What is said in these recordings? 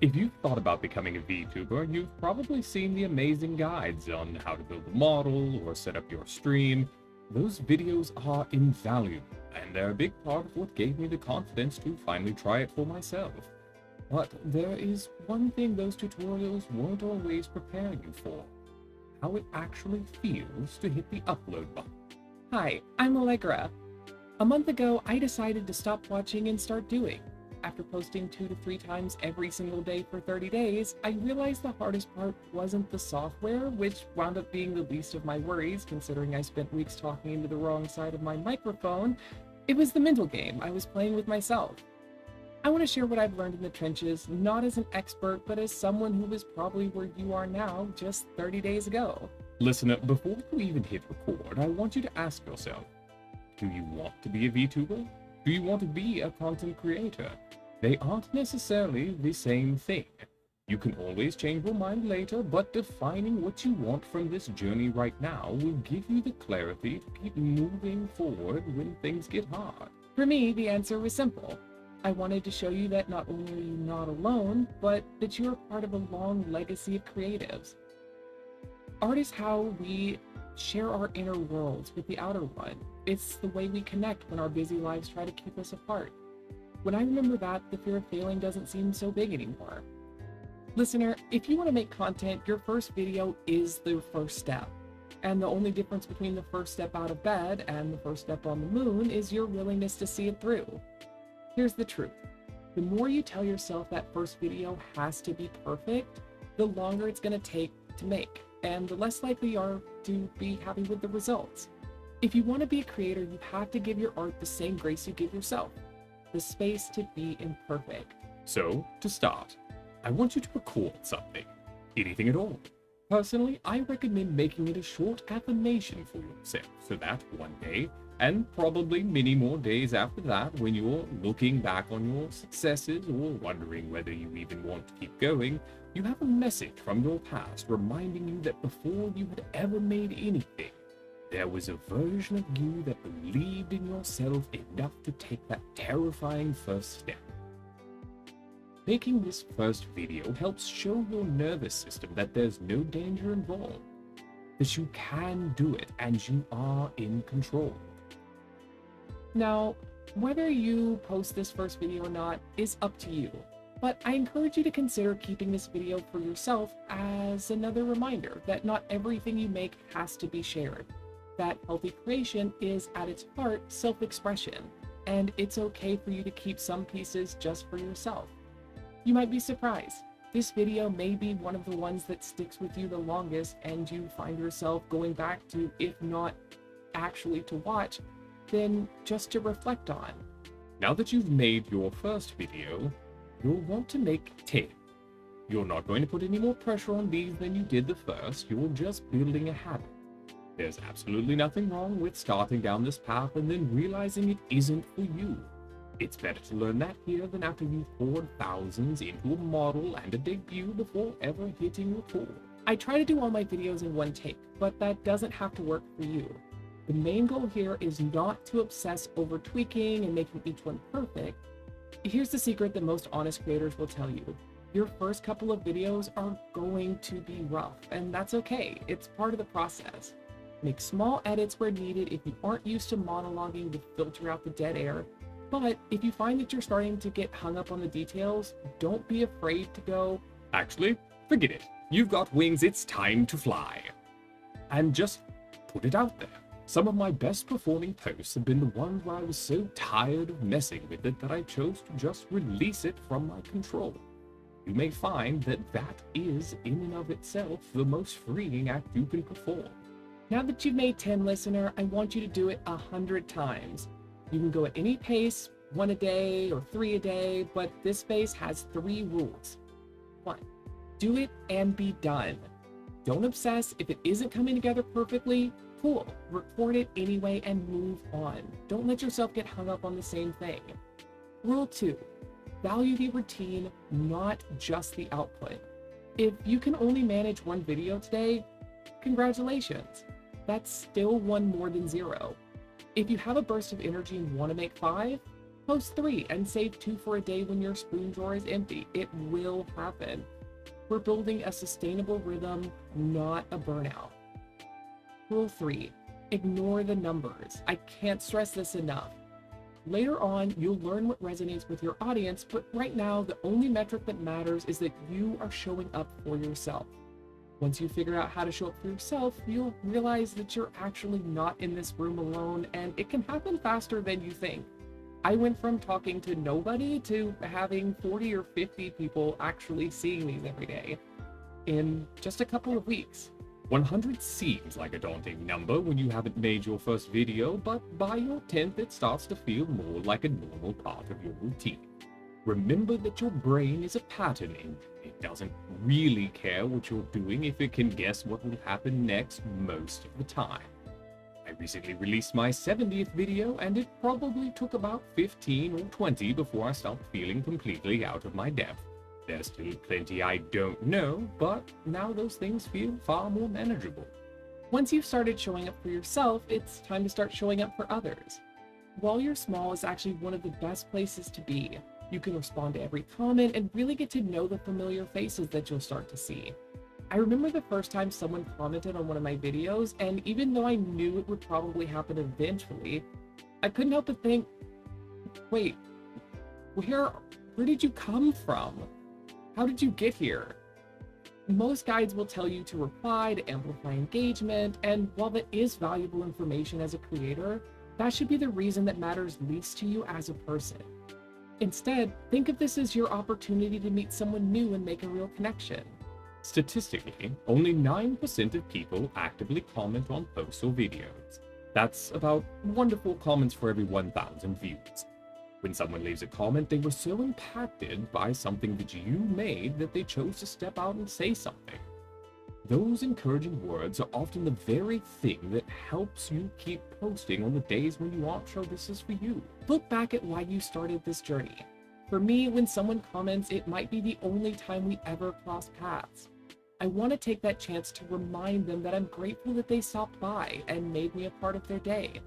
If you've thought about becoming a VTuber, you've probably seen the amazing guides on how to build a model or set up your stream. Those videos are invaluable, and they're a big part of what gave me the confidence to finally try it for myself. But there is one thing those tutorials won't always prepare you for: how it actually feels to hit the upload button. Hi, I'm Allegra. A month ago, I decided to stop watching and start doing. After posting 2 to 3 times every single day for 30 days, I realized the hardest part wasn't the software, which wound up being the least of my worries considering I spent weeks talking into the wrong side of my microphone. It was the mental game I was playing with myself. I want to share what I've learned in the trenches, not as an expert, but as someone who was probably where you are now just 30 days ago. Listener, before you even hit record, I want you to ask yourself, do you want to be a VTuber? Do you want to be a content creator? They aren't necessarily the same thing. You can always change your mind later, but defining what you want from this journey right now will give you the clarity to keep moving forward when things get hard. For me, the answer was simple. I wanted to show you that not only are you not alone, but that you are part of a long legacy of creatives. Art is how we share our inner worlds with the outer one. It's the way we connect when our busy lives try to keep us apart. When I remember that, the fear of failing doesn't seem so big anymore. Listener, if you want to make content, your first video is the first step. And the only difference between the first step out of bed and the first step on the moon is your willingness to see it through. Here's the truth. The more you tell yourself that first video has to be perfect, the longer it's going to take to make, and the less likely you are to be happy with the results. If you want to be a creator, you have to give your art the same grace you give yourself. The space to be imperfect. So, to start, I want you to record something. Anything at all. Personally, I recommend making it a short affirmation for yourself so that one day, and probably many more days after that, when you're looking back on your successes or wondering whether you even want to keep going, you have a message from your past reminding you that before you had ever made anything, there was a version of you that believed in yourself enough to take that terrifying first step. Making this first video helps show your nervous system that there's no danger involved, that you can do it and you are in control. Now, whether you post this first video or not is up to you, but I encourage you to consider keeping this video for yourself as another reminder that not everything you make has to be shared. That healthy creation is at its heart self-expression, and it's okay for you to keep some pieces just for yourself. You might be surprised. This video may be one of the ones that sticks with you the longest and you find yourself going back to, if not actually to watch, then just to reflect on. Now that you've made your first video, you'll want to make 10. You're not going to put any more pressure on these than you did the first, you're just building a habit. There's absolutely nothing wrong with starting down this path and then realizing it isn't for you. It's better to learn that here than after you've poured thousands into a model and a debut before ever hitting record. I try to do all my videos in one take, but that doesn't have to work for you. The main goal here is not to obsess over tweaking and making each one perfect. Here's the secret that most honest creators will tell you. Your first couple of videos are going to be rough, and that's okay. It's part of the process. Make small edits where needed if you aren't used to monologuing to filter out the dead air. But if you find that you're starting to get hung up on the details, don't be afraid to go, actually, forget it. You've got wings, it's time to fly. And just put it out there. Some of my best performing posts have been the ones where I was so tired of messing with it that I chose to just release it from my control. You may find that that is, in and of itself, the most freeing act you can perform. Now that you've made 10, listener, I want you to do it 100 times. You can go at any pace, 1 a day or 3 a day, but this space has 3 rules. 1. Do it and be done. Don't obsess. If it isn't coming together perfectly, cool. Record it anyway and move on. Don't let yourself get hung up on the same thing. Rule 2. Value the routine, not just the output. If you can only manage 1 video today, congratulations. That's still 1 more than 0. If you have a burst of energy and want to make 5, Post 3 and save 2 for a day when your spoon drawer is empty. It will happen. We're building a sustainable rhythm, not a burnout. Rule 3, ignore the numbers. I can't stress this enough. Later on, you'll learn what resonates with your audience, but right now, the only metric that matters is that you are showing up for yourself. Once you figure out how to show up for yourself, you'll realize that you're actually not in this room alone, and it can happen faster than you think. I went from talking to nobody to having 40 or 50 people actually seeing these every day in just a couple of weeks. 100 seems like a daunting number when you haven't made your first video, but by your 10th it starts to feel more like a normal part of your routine. Remember that your brain is a pattern engine. It doesn't really care what you're doing if it can guess what will happen next most of the time. I recently released my 70th video, and it probably took about 15 or 20 before I stopped feeling completely out of my depth. There's still plenty I don't know, but now those things feel far more manageable. Once you've started showing up for yourself, it's time to start showing up for others. While you're small is actually one of the best places to be. You can respond to every comment and really get to know the familiar faces that you'll start to see. I remember the first time someone commented on one of my videos, and even though I knew it would probably happen eventually, I couldn't help but think, wait, where did you come from? How did you get here? Most guides will tell you to reply to amplify engagement, and while that is valuable information as a creator, that should be the reason that matters least to you as a person. Instead, think of this as your opportunity to meet someone new and make a real connection. Statistically, only 9% of people actively comment on posts or videos. That's about wonderful comments for every 1,000 views. When someone leaves a comment, they were so impacted by something that you made that they chose to step out and say something. Those encouraging words are often the very thing that helps you keep posting on the days when you aren't sure this is for you. Look back at why you started this journey. For me, when someone comments, it might be the only time we ever cross paths. I want to take that chance to remind them that I'm grateful that they stopped by and made me a part of their day.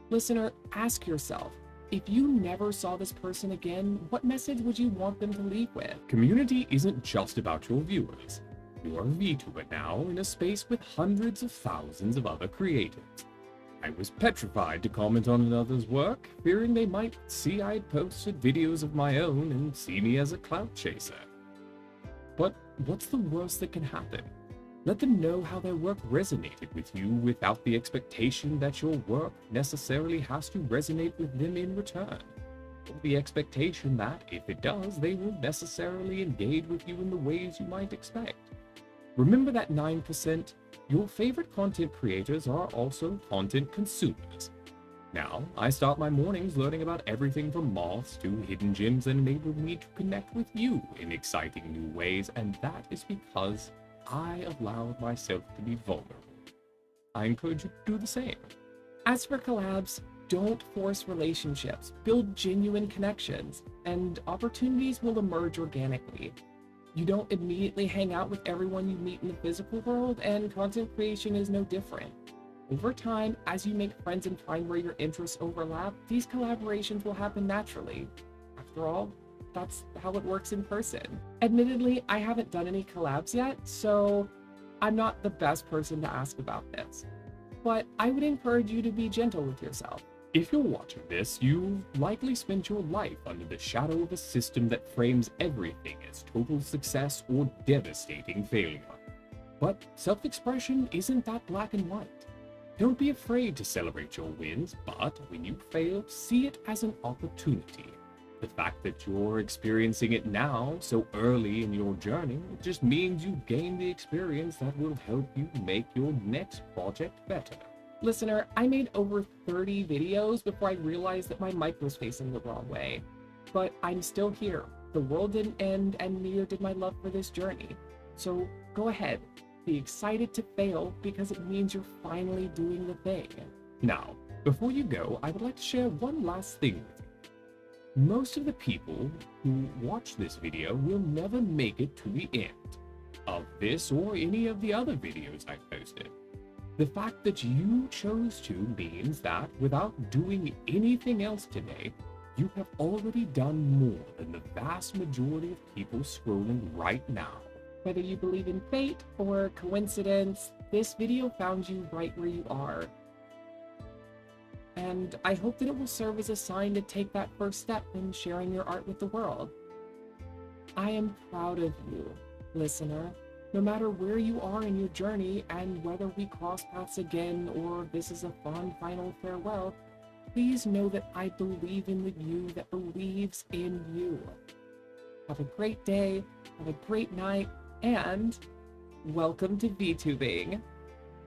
Listener, ask yourself, if you never saw this person again, what message would you want them to leave with? Community isn't just about your viewers. You are a VTuber now in a space with hundreds of thousands of other creators. I was petrified to comment on another's work, fearing they might see I'd posted videos of my own and see me as a clout chaser. But what's the worst that can happen? Let them know how their work resonated with you without the expectation that your work necessarily has to resonate with them in return. Or the expectation that, if it does, they will necessarily engage with you in the ways you might expect. Remember that 9%? Your favorite content creators are also content consumers. Now, I start my mornings learning about everything from moths to hidden gems that enable me to connect with you in exciting new ways, and that is because I allowed myself to be vulnerable. I encourage you to do the same. As for collabs, don't force relationships, build genuine connections, and opportunities will emerge organically. You don't immediately hang out with everyone you meet in the physical world, and content creation is no different. Over time, as you make friends and find where your interests overlap, these collaborations will happen naturally. After all, that's how it works in person. Admittedly, I haven't done any collabs yet, so I'm not the best person to ask about this. But I would encourage you to be gentle with yourself. If you're watching this, you've likely spent your life under the shadow of a system that frames everything as total success or devastating failure. But self-expression isn't that black and white. Don't be afraid to celebrate your wins, but when you fail, see it as an opportunity. The fact that you're experiencing it now, so early in your journey, just means you gain the experience that will help you make your next project better. Listener, I made over 30 videos before I realized that my mic was facing the wrong way. But I'm still here. The world didn't end, and neither did my love for this journey. So go ahead. Be excited to fail because it means you're finally doing the thing. Now, before you go, I would like to share one last thing with you. Most of the people who watch this video will never make it to the end of this or any of the other videos I've posted. The fact that you chose to means that without doing anything else today, You have already done more than the vast majority of people scrolling right now. Whether you believe in fate or coincidence, this video found you right where you are. And I hope that it will serve as a sign to take that first step in sharing your art with the world. I am proud of you, listener. No matter where you are in your journey and whether we cross paths again or this is a fond final farewell, please know that I believe in the you that believes in you. Have a great day, have a great night, and welcome to vtubing.